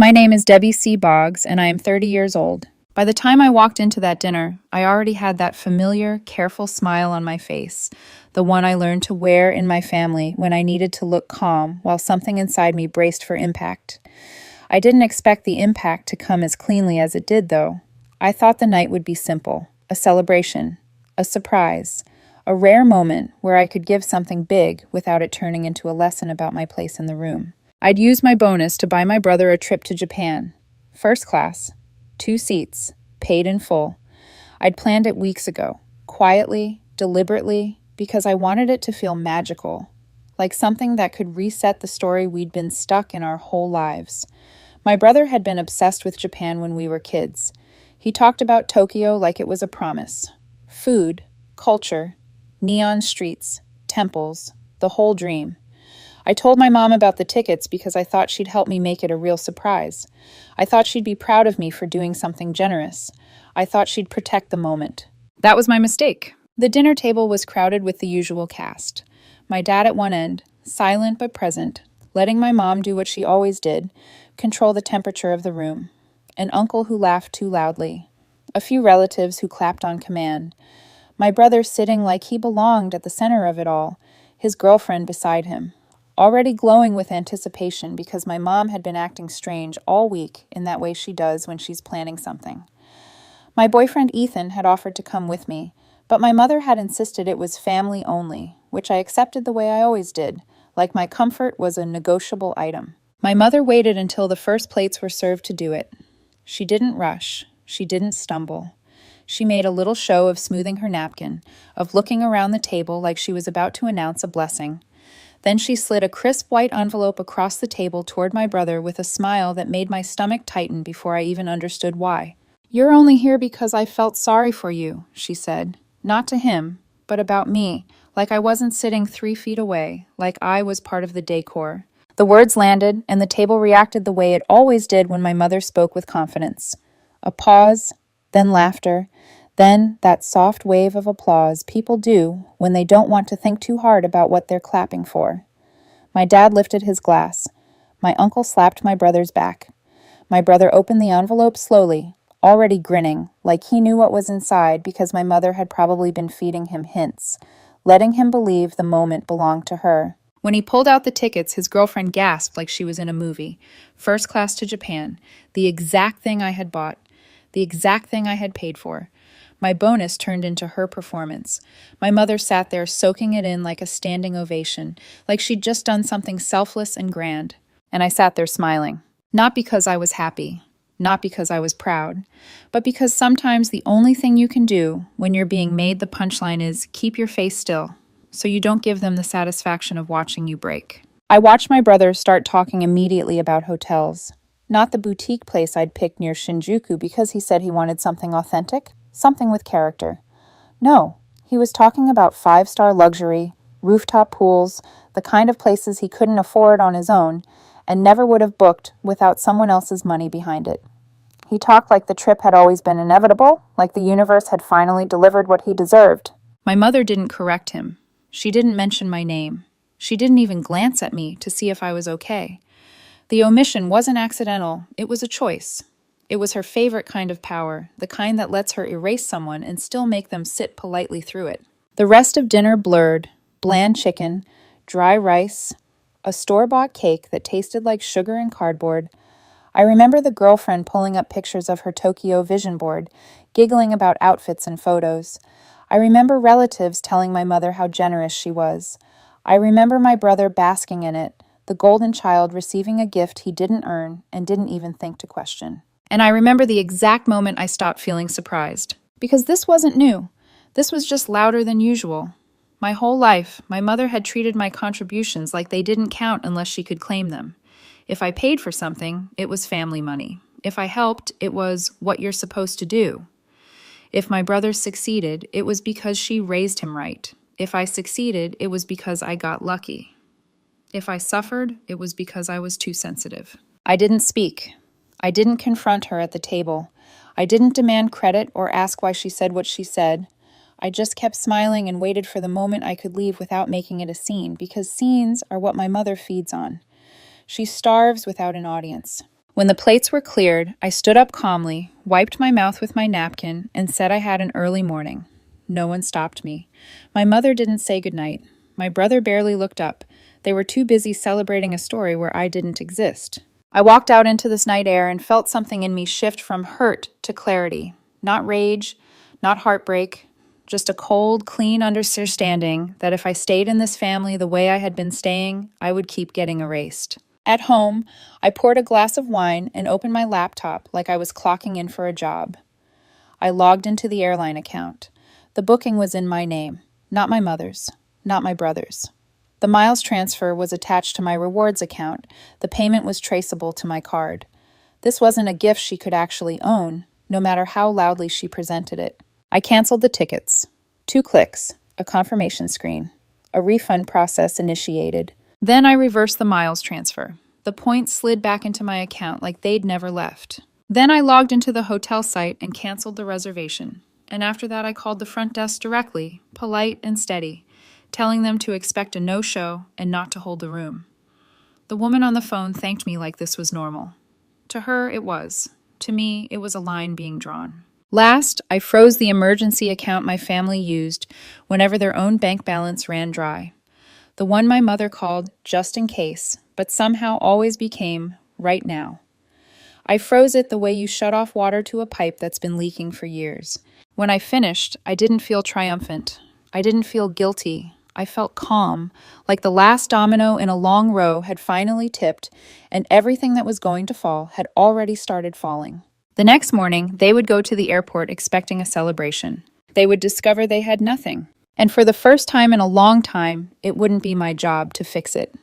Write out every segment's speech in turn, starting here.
My name is Debbie C. Boggs, and I am 30 years old. By the time I walked into that dinner, I already had that familiar, careful smile on my face, the one I learned to wear in my family when I needed to look calm while something inside me braced for impact. I didn't expect the impact to come as cleanly as it did, though. I thought the night would be simple, a celebration, a surprise, a rare moment where I could give something big without it turning into a lesson about my place in the room. I'd used my bonus to buy my brother a trip to Japan. First class, 2 seats, paid in full. I'd planned it weeks ago, quietly, deliberately, because I wanted it to feel magical, like something that could reset the story we'd been stuck in our whole lives. My brother had been obsessed with Japan when we were kids. He talked about Tokyo like it was a promise. Food, culture, neon streets, temples, the whole dream. I told my mom about the tickets because I thought she'd help me make it a real surprise. I thought she'd be proud of me for doing something generous. I thought she'd protect the moment. That was my mistake. The dinner table was crowded with the usual cast. My dad at one end, silent but present, letting my mom do what she always did, control the temperature of the room. An uncle who laughed too loudly. A few relatives who clapped on command. My brother sitting like he belonged at the center of it all, his girlfriend beside him. Already glowing with anticipation because my mom had been acting strange all week in that way she does when she's planning something. My boyfriend Ethan had offered to come with me, but my mother had insisted it was family only, which I accepted the way I always did, like my comfort was a negotiable item. My mother waited until the first plates were served to do it. She didn't rush. She didn't stumble. She made a little show of smoothing her napkin, of looking around the table like she was about to announce a blessing. Then she slid a crisp white envelope across the table toward my brother with a smile that made my stomach tighten before I even understood why. "You're only here because I felt sorry for you," she said. Not to him, but about me, like I wasn't sitting 3 feet away, like I was part of the decor. The words landed, and the table reacted the way it always did when my mother spoke with confidence. A pause, then laughter, then that soft wave of applause people do when they don't want to think too hard about what they're clapping for. My dad lifted his glass. My uncle slapped my brother's back. My brother opened the envelope slowly, already grinning, like he knew what was inside because my mother had probably been feeding him hints, letting him believe the moment belonged to her. When he pulled out the tickets, his girlfriend gasped like she was in a movie. First class to Japan, the exact thing I had bought, the exact thing I had paid for. My bonus turned into her performance. My mother sat there soaking it in like a standing ovation, like she'd just done something selfless and grand. And I sat there smiling. Not because I was happy, not because I was proud, but because sometimes the only thing you can do when you're being made the punchline is keep your face still, so you don't give them the satisfaction of watching you break. I watched my brother start talking immediately about hotels. Not the boutique place I'd picked near Shinjuku because he said he wanted something authentic. Something with character. No, he was talking about 5-star luxury, rooftop pools, the kind of places he couldn't afford on his own and never would have booked without someone else's money behind it. He talked like the trip had always been inevitable, like the universe had finally delivered what he deserved. My mother didn't correct him. She didn't mention my name. She didn't even glance at me to see if I was okay. The omission wasn't accidental, it was a choice. It was her favorite kind of power, the kind that lets her erase someone and still make them sit politely through it. The rest of dinner blurred, bland chicken, dry rice, a store-bought cake that tasted like sugar and cardboard. I remember the girlfriend pulling up pictures of her Tokyo vision board, giggling about outfits and photos. I remember relatives telling my mother how generous she was. I remember my brother basking in it, the golden child receiving a gift he didn't earn and didn't even think to question. And I remember the exact moment I stopped feeling surprised. Because this wasn't new. This was just louder than usual. My whole life, my mother had treated my contributions like they didn't count unless she could claim them. If I paid for something, it was family money. If I helped, it was what you're supposed to do. If my brother succeeded, it was because she raised him right. If I succeeded, it was because I got lucky. If I suffered, it was because I was too sensitive. I didn't speak. I didn't confront her at the table. I didn't demand credit or ask why she said what she said. I just kept smiling and waited for the moment I could leave without making it a scene, because scenes are what my mother feeds on. She starves without an audience. When the plates were cleared, I stood up calmly, wiped my mouth with my napkin, and said I had an early morning. No one stopped me. My mother didn't say goodnight. My brother barely looked up. They were too busy celebrating a story where I didn't exist. I walked out into this night air and felt something in me shift from hurt to clarity. Not rage, not heartbreak, just a cold, clean understanding that if I stayed in this family the way I had been staying, I would keep getting erased. At home, I poured a glass of wine and opened my laptop like I was clocking in for a job. I logged into the airline account. The booking was in my name, not my mother's, not my brother's. The miles transfer was attached to my rewards account. The payment was traceable to my card. This wasn't a gift she could actually own, no matter how loudly she presented it. I canceled the tickets. 2 clicks, a confirmation screen. A refund process initiated. Then I reversed the miles transfer. The points slid back into my account like they'd never left. Then I logged into the hotel site and canceled the reservation. And after that, I called the front desk directly, polite and steady, telling them to expect a no-show and not to hold the room. The woman on the phone thanked me like this was normal. To her, it was. To me, it was a line being drawn. Last, I froze the emergency account my family used whenever their own bank balance ran dry. The one my mother called just in case, but somehow always became right now. I froze it the way you shut off water to a pipe that's been leaking for years. When I finished, I didn't feel triumphant. I didn't feel guilty. I felt calm, like the last domino in a long row had finally tipped, and everything that was going to fall had already started falling. The next morning, they would go to the airport expecting a celebration. They would discover they had nothing. And for the first time in a long time, it wouldn't be my job to fix it.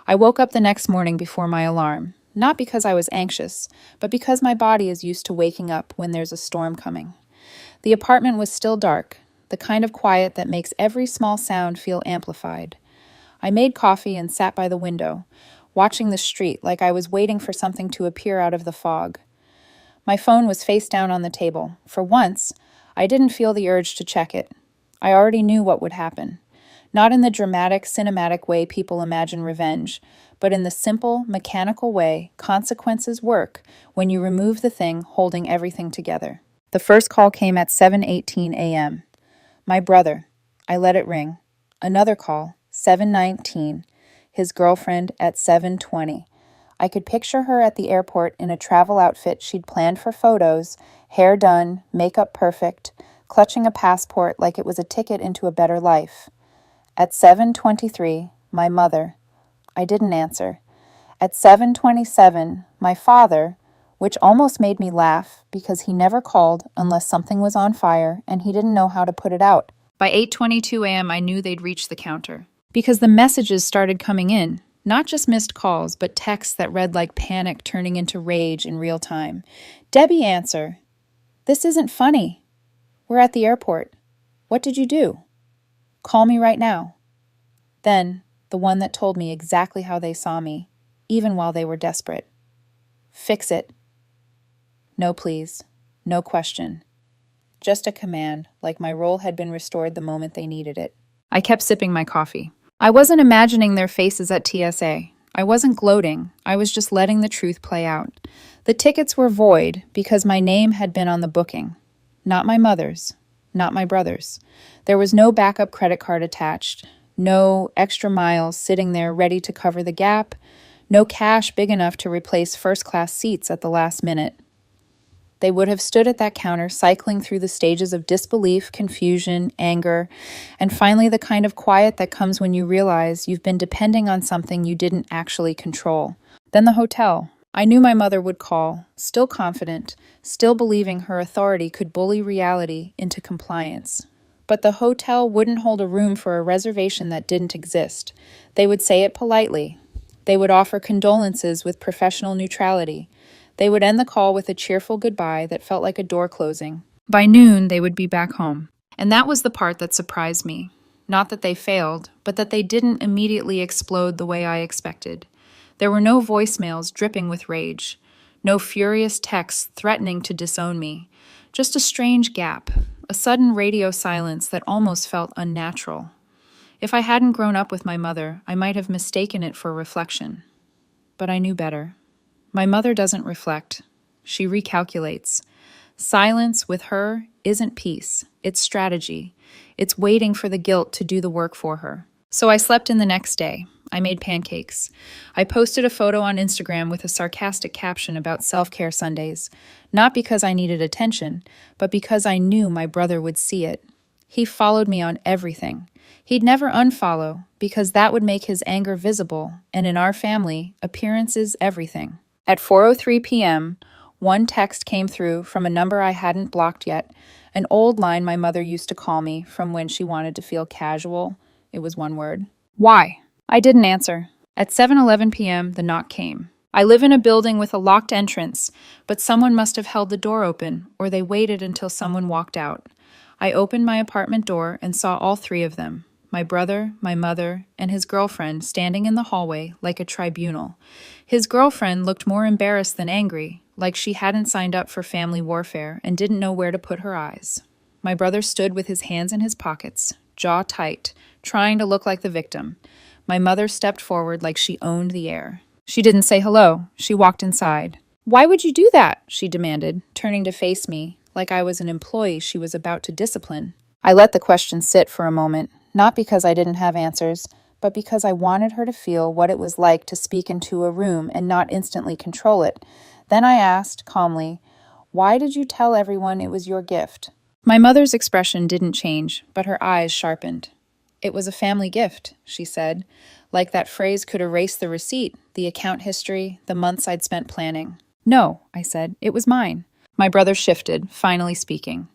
I woke up the next morning before my alarm, not because I was anxious, but because my body is used to waking up when there's a storm coming. The apartment was still dark, the kind of quiet that makes every small sound feel amplified. I made coffee and sat by the window, watching the street like I was waiting for something to appear out of the fog. My phone was face down on the table. For once, I didn't feel the urge to check it. I already knew what would happen. Not in the dramatic, cinematic way people imagine revenge, but in the simple, mechanical way consequences work when you remove the thing holding everything together. The first call came at 7:18 a.m. My brother. I let it ring. Another call, 7:19. His girlfriend at 7:20. I could picture her at the airport in a travel outfit she'd planned for photos, hair done, makeup perfect, clutching a passport like it was a ticket into a better life. At 7:23, my mother. I didn't answer. At 7:27, my father, which almost made me laugh because he never called unless something was on fire and he didn't know how to put it out. By 8:22 a.m., I knew they'd reached the counter because the messages started coming in, not just missed calls, but texts that read like panic turning into rage in real time. Debbie, answer. This isn't funny. We're at the airport. What did you do? Call me right now. Then, the one that told me exactly how they saw me, even while they were desperate. Fix it. No, please. No question. Just a command, like my role had been restored the moment they needed it. I kept sipping my coffee. I wasn't imagining their faces at TSA. I wasn't gloating. I was just letting the truth play out. The tickets were void because my name had been on the booking. Not my mother's, not my brother's. There was no backup credit card attached, no extra miles sitting there ready to cover the gap, no cash big enough to replace first-class seats at the last minute. They would have stood at that counter, cycling through the stages of disbelief, confusion, anger, and finally the kind of quiet that comes when you realize you've been depending on something you didn't actually control. Then the hotel. I knew my mother would call, still confident, still believing her authority could bully reality into compliance. But the hotel wouldn't hold a room for a reservation that didn't exist. They would say it politely. They would offer condolences with professional neutrality. They would end the call with a cheerful goodbye that felt like a door closing. By noon, they would be back home. And that was the part that surprised me. Not that they failed, but that they didn't immediately explode the way I expected. There were no voicemails dripping with rage, no furious texts threatening to disown me, just a strange gap, a sudden radio silence that almost felt unnatural. If I hadn't grown up with my mother, I might have mistaken it for reflection. But I knew better. My mother doesn't reflect. She recalculates. Silence with her isn't peace, it's strategy. It's waiting for the guilt to do the work for her. So I slept in the next day. I made pancakes. I posted a photo on Instagram with a sarcastic caption about self-care Sundays, not because I needed attention, but because I knew my brother would see it. He followed me on everything. He'd never unfollow, because that would make his anger visible, and in our family, appearance is everything. At 4:03 p.m., one text came through from a number I hadn't blocked yet, an old line my mother used to call me from when she wanted to feel casual. It was one word. Why? I didn't answer. At 7:11 p.m., the knock came. I live in a building with a locked entrance, but someone must have held the door open, or they waited until someone walked out. I opened my apartment door and saw all three of them, my brother, my mother, and his girlfriend standing in the hallway like a tribunal. His girlfriend looked more embarrassed than angry, like she hadn't signed up for family warfare and didn't know where to put her eyes. My brother stood with his hands in his pockets, jaw tight, trying to look like the victim. My mother stepped forward like she owned the air. She didn't say hello. She walked inside. "Why would you do that?" she demanded, turning to face me, like I was an employee she was about to discipline. I let the question sit for a moment, not because I didn't have answers, but because I wanted her to feel what it was like to speak into a room and not instantly control it. Then I asked, calmly, "Why did you tell everyone it was your gift?" My mother's expression didn't change, but her eyes sharpened. "It was a family gift," she said, like that phrase could erase the receipt, the account history, the months I'd spent planning. "No," I said, "it was mine." My brother shifted, finally speaking.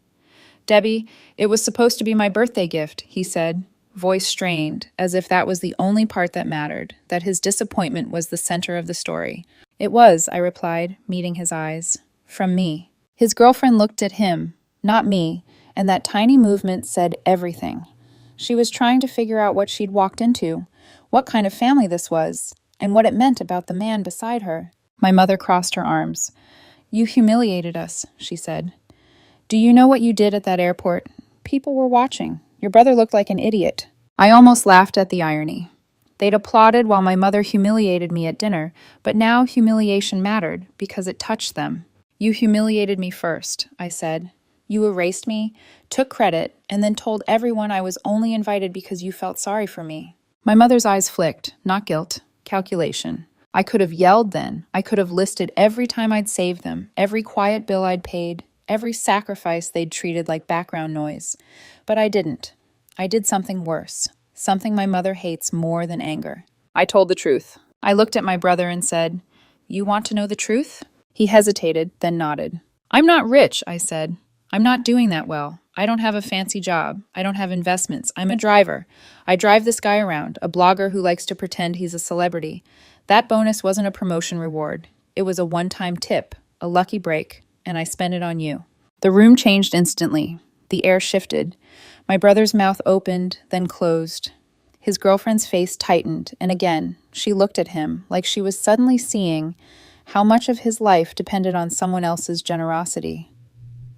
"Debbie, it was supposed to be my birthday gift," he said, voice strained, as if that was the only part that mattered, that his disappointment was the center of the story. "It was," I replied, meeting his eyes. "From me." His girlfriend looked at him, not me, and that tiny movement said everything. She was trying to figure out what she'd walked into, what kind of family this was, and what it meant about the man beside her. My mother crossed her arms. "You humiliated us," she said. "Do you know what you did at that airport? People were watching. Your brother looked like an idiot." I almost laughed at the irony. They'd applauded while my mother humiliated me at dinner, but now humiliation mattered because it touched them. "You humiliated me first," I said. "You erased me, took credit, and then told everyone I was only invited because you felt sorry for me." My mother's eyes flicked, not guilt, calculation. I could have yelled then. I could have listed every time I'd saved them, every quiet bill I'd paid, every sacrifice they'd treated like background noise. But I didn't. I did something worse, something my mother hates more than anger. I told the truth. I looked at my brother and said, "You want to know the truth?" He hesitated, then nodded. "I'm not rich," I said. "I'm not doing that well. I don't have a fancy job. I don't have investments. I'm a driver. I drive this guy around, a blogger who likes to pretend he's a celebrity. That bonus wasn't a promotion reward. It was a one-time tip, a lucky break, and I spent it on you." The room changed instantly. The air shifted. My brother's mouth opened, then closed. His girlfriend's face tightened, and again, she looked at him like she was suddenly seeing how much of his life depended on someone else's generosity.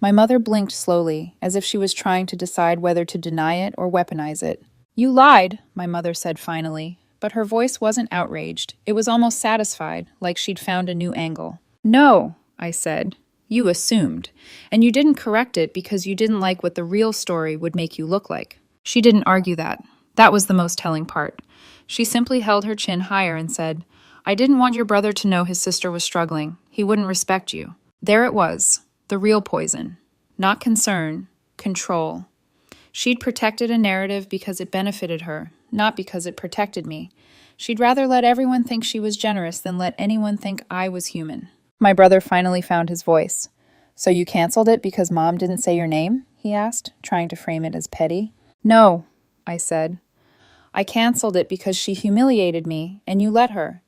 My mother blinked slowly, as if she was trying to decide whether to deny it or weaponize it. "You lied," my mother said finally, but her voice wasn't outraged. It was almost satisfied, like she'd found a new angle. "No," I said. "You assumed. And you didn't correct it because you didn't like what the real story would make you look like." She didn't argue that. That was the most telling part. She simply held her chin higher and said, "I didn't want your brother to know his sister was struggling. He wouldn't respect you." There it was, the real poison. Not concern, control. She'd protected a narrative because it benefited her, not because it protected me. She'd rather let everyone think she was generous than let anyone think I was human. My brother finally found his voice. "So you canceled it because Mom didn't say your name?" he asked, trying to frame it as petty. "No," I said. "I canceled it because she humiliated me, and you let her.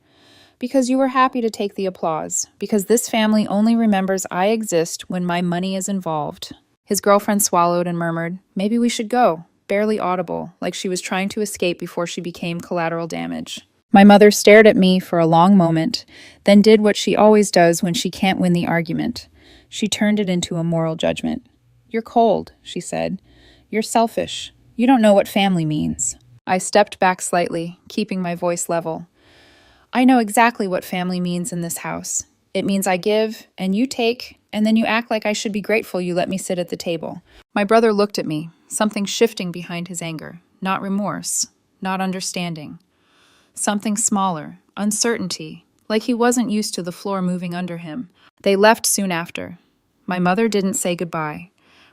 Because you were happy to take the applause. Because this family only remembers I exist when my money is involved." His girlfriend swallowed and murmured, "Maybe we should go," barely audible, like she was trying to escape before she became collateral damage. My mother stared at me for a long moment, then did what she always does when she can't win the argument. She turned it into a moral judgment. "You're cold," she said. "You're selfish. You don't know what family means." I stepped back slightly, keeping my voice level. "I know exactly what family means in this house. It means I give and you take, and then you act like I should be grateful you let me sit at the table. My brother looked at me, something shifting behind his anger. Not remorse, not understanding. Something smaller, uncertainty, like he wasn't used to the floor moving under him. They left soon after. My mother didn't say goodbye.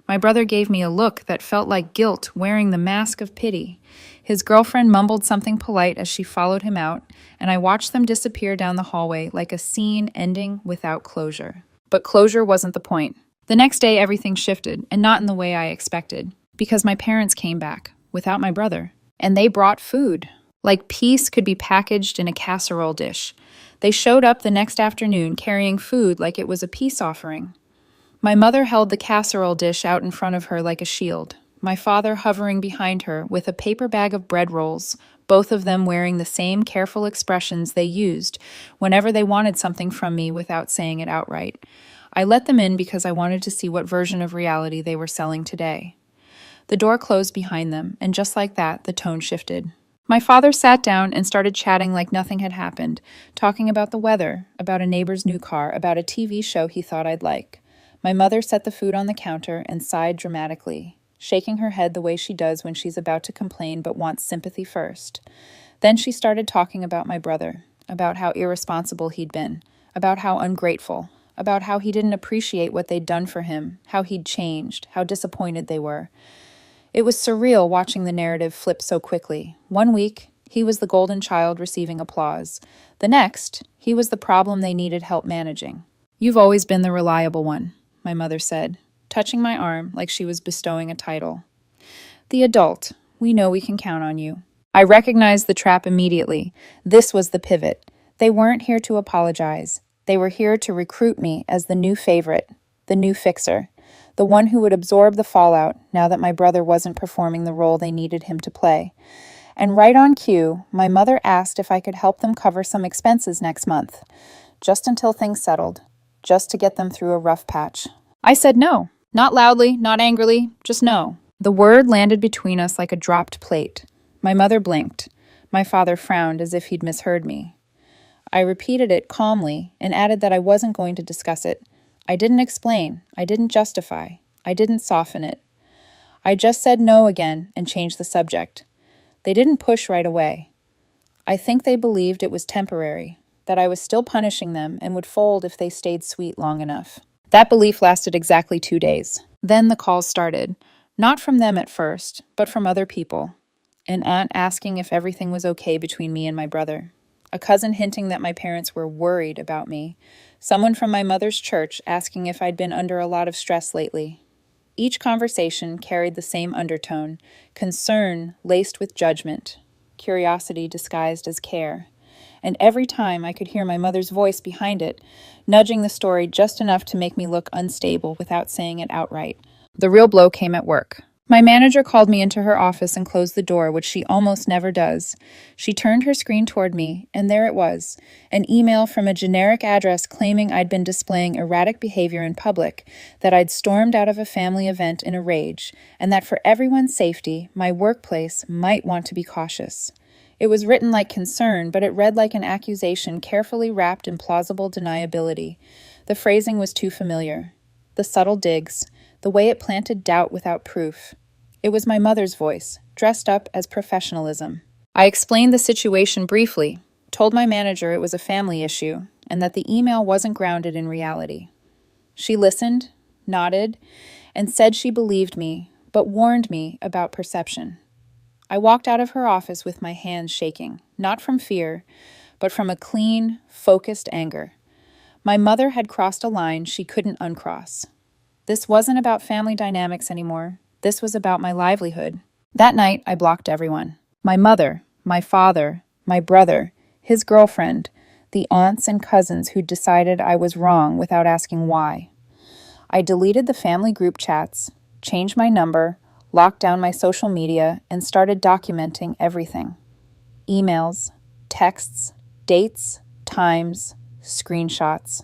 My brother gave me a look that felt like guilt wearing the mask of pity. His girlfriend mumbled something polite as she followed him out, and I watched them disappear down the hallway like a scene ending without closure. But closure wasn't the point. The next day, everything shifted, and not in the way I expected, because my parents came back, without my brother, and they brought food. Like peace could be packaged in a casserole dish. They showed up the next afternoon carrying food like it was a peace offering. My mother held the casserole dish out in front of her like a shield, my father hovering behind her with a paper bag of bread rolls, both of them wearing the same careful expressions they used whenever they wanted something from me without saying it outright. I let them in because I wanted to see what version of reality they were selling today. The door closed behind them, and just like that, the tone shifted. My father sat down and started chatting like nothing had happened, talking about the weather, about a neighbor's new car, about a TV show he thought I'd like. My mother set the food on the counter and sighed dramatically, shaking her head the way she does when she's about to complain but wants sympathy first. Then she started talking about my brother, about how irresponsible he'd been, about how ungrateful, about how he didn't appreciate what they'd done for him, how he'd changed, how disappointed they were. It was surreal watching the narrative flip so quickly. One week, he was the golden child receiving applause. The next, he was the problem they needed help managing. "You've always been the reliable one," my mother said, touching my arm like she was bestowing a title. "The adult. We know we can count on you." I recognized the trap immediately. This was the pivot. They weren't here to apologize. They were here to recruit me as the new favorite, the new fixer, the one who would absorb the fallout now that my brother wasn't performing the role they needed him to play. And right on cue, my mother asked if I could help them cover some expenses next month, just until things settled, just to get them through a rough patch. I said no. Not loudly, not angrily, just no. The word landed between us like a dropped plate. My mother blinked. My father frowned as if he'd misheard me. I repeated it calmly and added that I wasn't going to discuss it. I didn't explain. I didn't justify. I didn't soften it. I just said no again and changed the subject. They didn't push right away. I think they believed it was temporary, that I was still punishing them and would fold if they stayed sweet long enough. That belief lasted exactly 2 days. Then the calls started. Not from them at first, but from other people. An aunt asking if everything was okay between me and my brother. A cousin hinting that my parents were worried about me. Someone from my mother's church asking if I'd been under a lot of stress lately. Each conversation carried the same undertone, concern laced with judgment, curiosity disguised as care. And every time I could hear my mother's voice behind it, nudging the story just enough to make me look unstable without saying it outright. The real blow came at work. My manager called me into her office and closed the door, which she almost never does. She turned her screen toward me, and there it was, an email from a generic address claiming I'd been displaying erratic behavior in public, that I'd stormed out of a family event in a rage, and that for everyone's safety, my workplace might want to be cautious. It was written like concern, but it read like an accusation carefully wrapped in plausible deniability. The phrasing was too familiar. The subtle digs, the way it planted doubt without proof. It was my mother's voice, dressed up as professionalism. I explained the situation briefly, told my manager it was a family issue, and that the email wasn't grounded in reality. She listened, nodded, and said she believed me, but warned me about perception. I walked out of her office with my hands shaking, not from fear, but from a clean, focused anger. My mother had crossed a line she couldn't uncross. This wasn't about family dynamics anymore. This was about my livelihood. That night, I blocked everyone. My mother, my father, my brother, his girlfriend, the aunts and cousins who decided I was wrong without asking why. I deleted the family group chats, changed my number, locked down my social media, and started documenting everything. Emails, texts, dates, times, screenshots.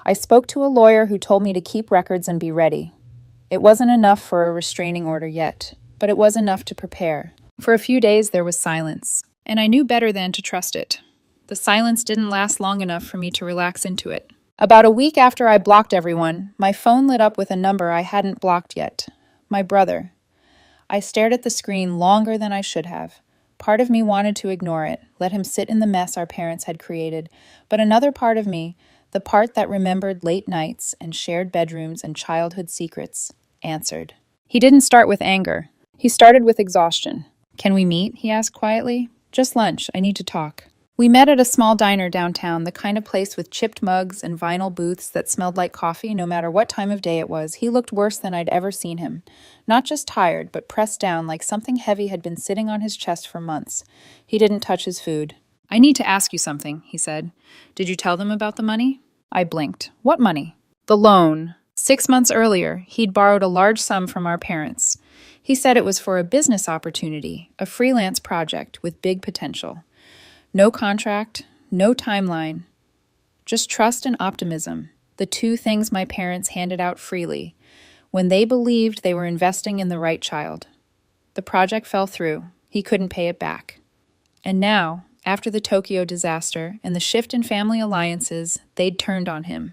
I spoke to a lawyer who told me to keep records and be ready. It wasn't enough for a restraining order yet, but it was enough to prepare. For a few days there was silence, and I knew better than to trust it. The silence didn't last long enough for me to relax into it. About a week after I blocked everyone, my phone lit up with a number I hadn't blocked yet. My brother. I stared at the screen longer than I should have. Part of me wanted to ignore it, let him sit in the mess our parents had created, but another part of me, the part that remembered late nights and shared bedrooms and childhood secrets, answered. He didn't start with anger. He started with exhaustion. "Can we meet?" he asked quietly. "Just lunch. I need to talk." We met at a small diner downtown, the kind of place with chipped mugs and vinyl booths that smelled like coffee no matter what time of day it was. He looked worse than I'd ever seen him. Not just tired, but pressed down like something heavy had been sitting on his chest for months. He didn't touch his food. "I need to ask you something," he said. "Did you tell them about the money?" I blinked. "What money?" "The loan. 6 months earlier, he'd borrowed a large sum from our parents. He said it was for a business opportunity, a freelance project with big potential. No contract, no timeline, just trust and optimism, the two things my parents handed out freely, when they believed they were investing in the right child. The project fell through. He couldn't pay it back. And now, after the Tokyo disaster and the shift in family alliances, they'd turned on him.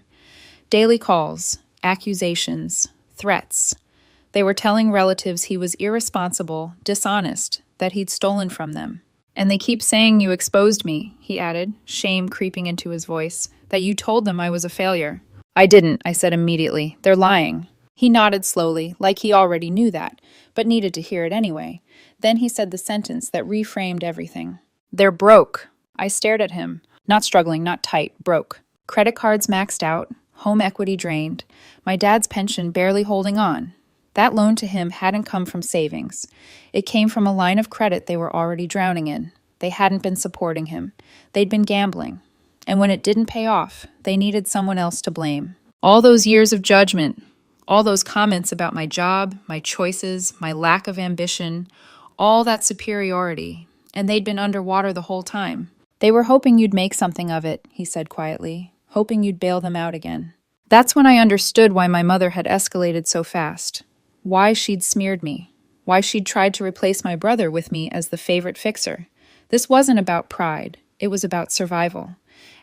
Daily calls, accusations, threats. They were telling relatives he was irresponsible, dishonest, that he'd stolen from them. "And they keep saying you exposed me," he added, shame creeping into his voice, "that you told them I was a failure." "I didn't," I said immediately. "They're lying." He nodded slowly, like he already knew that, but needed to hear it anyway. Then he said the sentence that reframed everything. "They're broke." I stared at him. Not struggling, not tight, broke. Credit cards maxed out, home equity drained, my dad's pension barely holding on. That loan to him hadn't come from savings. It came from a line of credit they were already drowning in. They hadn't been supporting him. They'd been gambling. And when it didn't pay off, they needed someone else to blame. All those years of judgment, all those comments about my job, my choices, my lack of ambition, all that superiority, and they'd been underwater the whole time. "They were hoping you'd make something of it," he said quietly, "hoping you'd bail them out again." That's when I understood why my mother had escalated so fast. Why she'd smeared me. Why she'd tried to replace my brother with me as the favorite fixer. This wasn't about pride. It was about survival.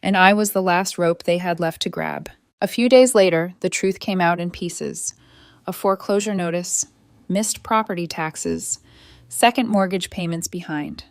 And I was the last rope they had left to grab. A few days later, the truth came out in pieces. A foreclosure notice, missed property taxes, second mortgage payments behind.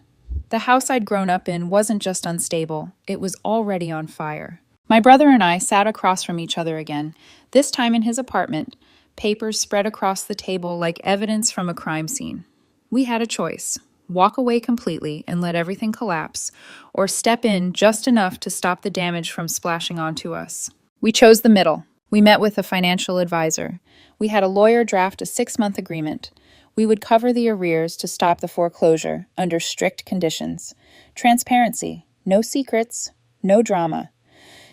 The house I'd grown up in wasn't just unstable, it was already on fire. My brother and I sat across from each other again, this time in his apartment, papers spread across the table like evidence from a crime scene. We had a choice: walk away completely and let everything collapse, or step in just enough to stop the damage from splashing onto us. We chose the middle. We met with a financial advisor. We had a lawyer draft a 6-month agreement. We would cover the arrears to stop the foreclosure under strict conditions. Transparency, no secrets, no drama.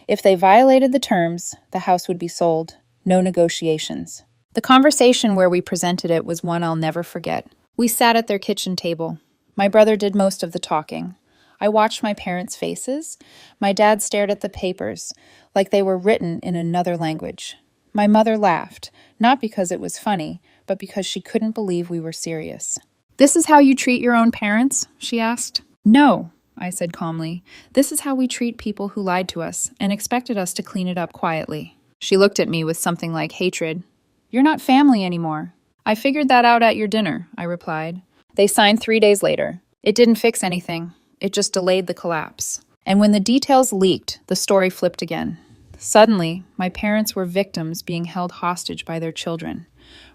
If they violated the terms, the house would be sold. No negotiations. The conversation where we presented it was one I'll never forget. We sat at their kitchen table. My brother did most of the talking. I watched my parents' faces. My dad stared at the papers, like they were written in another language. My mother laughed, not because it was funny, but because she couldn't believe we were serious. "This is how you treat your own parents?" she asked. "No," I said calmly. "This is how we treat people who lied to us and expected us to clean it up quietly." She looked at me with something like hatred. "You're not family anymore." "I figured that out at your dinner," I replied. They signed 3 days later. It didn't fix anything. It just delayed the collapse. And when the details leaked, the story flipped again. Suddenly, my parents were victims being held hostage by their children.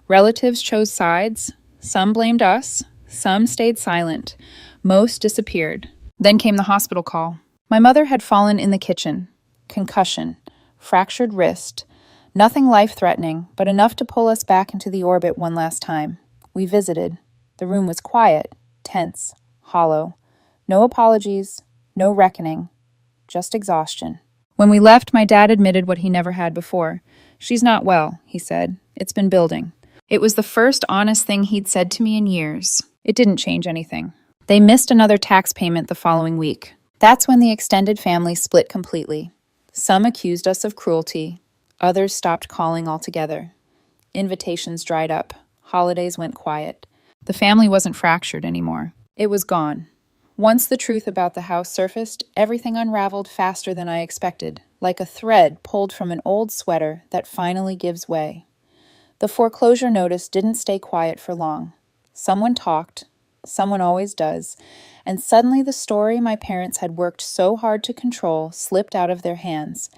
Relatives chose sides. Some blamed us. Some stayed silent. Most disappeared. Then came the hospital call. My mother had fallen in the kitchen. Concussion. Fractured wrist. Nothing life-threatening, but enough to pull us back into the orbit one last time. We visited. The room was quiet, tense, hollow. No apologies, no reckoning, just exhaustion. When we left, my dad admitted what he never had before. "She's not well," he said. "It's been building." It was the first honest thing he'd said to me in years. It didn't change anything. They missed another tax payment the following week. That's when the extended family split completely. Some accused us of cruelty. Others stopped calling altogether. Invitations dried up. Holidays went quiet. The family wasn't fractured anymore. It was gone. Once the truth about the house surfaced, everything unraveled faster than I expected, like a thread pulled from an old sweater that finally gives way. The foreclosure notice didn't stay quiet for long. Someone talked, someone always does, and suddenly the story my parents had worked so hard to control slipped out of their hands.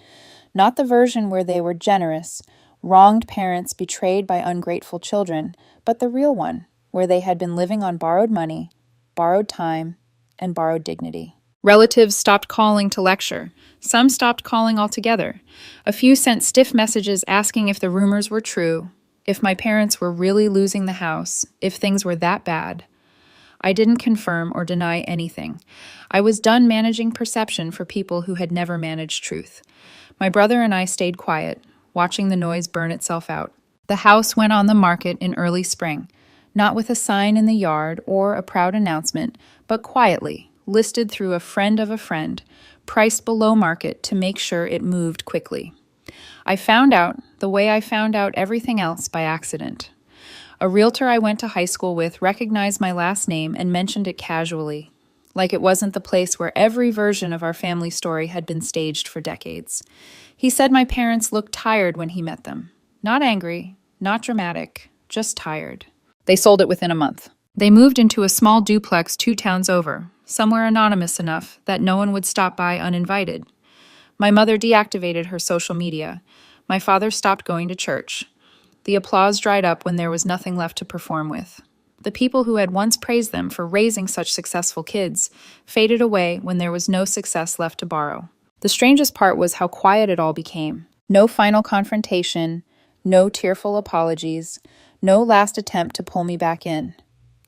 Not the version where they were generous, wronged parents betrayed by ungrateful children, but the real one, where they had been living on borrowed money, borrowed time, and borrowed dignity. Relatives stopped calling to lecture. Some stopped calling altogether. A few sent stiff messages asking if the rumors were true, if my parents were really losing the house, if things were that bad. I didn't confirm or deny anything. I was done managing perception for people who had never managed truth. My brother and I stayed quiet, watching the noise burn itself out. The house went on the market in early spring, not with a sign in the yard or a proud announcement, but quietly, listed through a friend, priced below market to make sure it moved quickly. I found out, the way I found out everything else, by accident. A realtor I went to high school with recognized my last name and mentioned it casually, like it wasn't the place where every version of our family story had been staged for decades. He said my parents looked tired when he met them. Not angry, not dramatic, just tired. They sold it within a month. They moved into a small duplex 2 towns over, somewhere anonymous enough that no one would stop by uninvited. My mother deactivated her social media. My father stopped going to church. The applause dried up when there was nothing left to perform with. The people who had once praised them for raising such successful kids faded away when there was no success left to borrow. The strangest part was how quiet it all became. No final confrontation, no tearful apologies, no last attempt to pull me back in.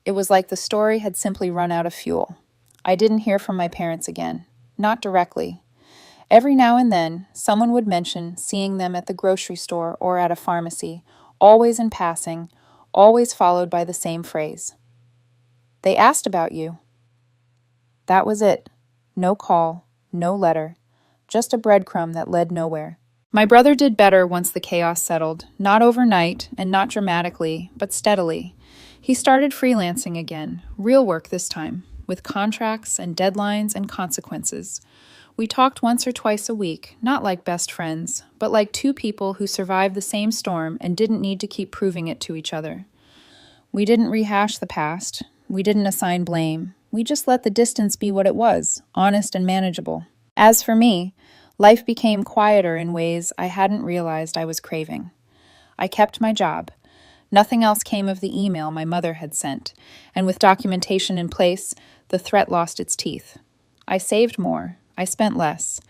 It was like the story had simply run out of fuel. I didn't hear from my parents again. Not directly. Every now and then, someone would mention seeing them at the grocery store or at a pharmacy, always in passing, always followed by the same phrase. They asked about you. That was it. No call, no letter, just a breadcrumb that led nowhere. My brother did better once the chaos settled, not overnight and not dramatically, but steadily. He started freelancing again, real work this time, with contracts and deadlines and consequences. We talked once or twice a week, not like best friends, but like 2 people who survived the same storm and didn't need to keep proving it to each other. We didn't rehash the past. We didn't assign blame. We just let the distance be what it was, honest and manageable. As for me, life became quieter in ways I hadn't realized I was craving. I kept my job. Nothing else came of the email my mother had sent, and with documentation in place, the threat lost its teeth. I saved more. I spent less.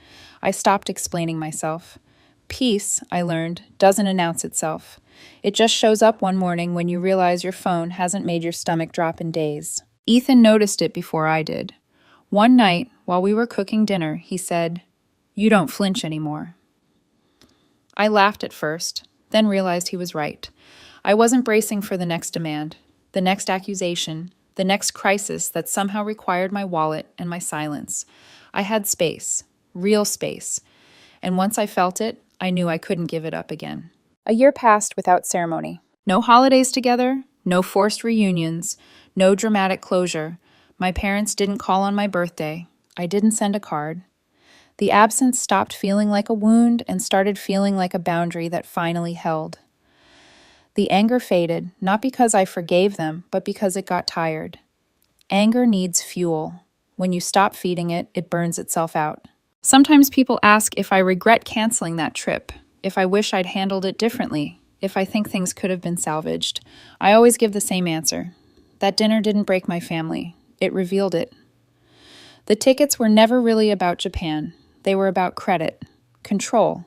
I stopped explaining myself. Peace, I learned, doesn't announce itself. It just shows up one morning when you realize your phone hasn't made your stomach drop in days. Ethan noticed it before I did. One night, while we were cooking dinner, he said, "You don't flinch anymore." I laughed at first, then realized he was right. I wasn't bracing for the next demand, the next accusation, the next crisis that somehow required my wallet and my silence. I had space, real space, and once I felt it, I knew I couldn't give it up again. A year passed without ceremony. No holidays together, no forced reunions, no dramatic closure. My parents didn't call on my birthday. I didn't send a card. The absence stopped feeling like a wound and started feeling like a boundary that finally held. The anger faded, not because I forgave them, but because it got tired. Anger needs fuel. When you stop feeding it, it burns itself out. Sometimes people ask if I regret canceling that trip, if I wish I'd handled it differently, if I think things could have been salvaged. I always give the same answer. That dinner didn't break my family. It revealed it. The tickets were never really about Japan. They were about credit, control,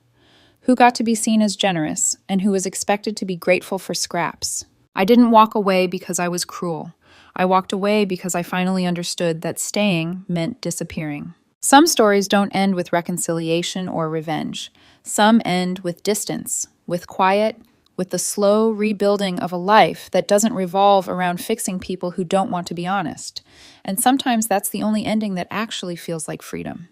who got to be seen as generous and who was expected to be grateful for scraps. I didn't walk away because I was cruel. I walked away because I finally understood that staying meant disappearing. Some stories don't end with reconciliation or revenge. Some end with distance, with quiet, with the slow rebuilding of a life that doesn't revolve around fixing people who don't want to be honest. And sometimes that's the only ending that actually feels like freedom.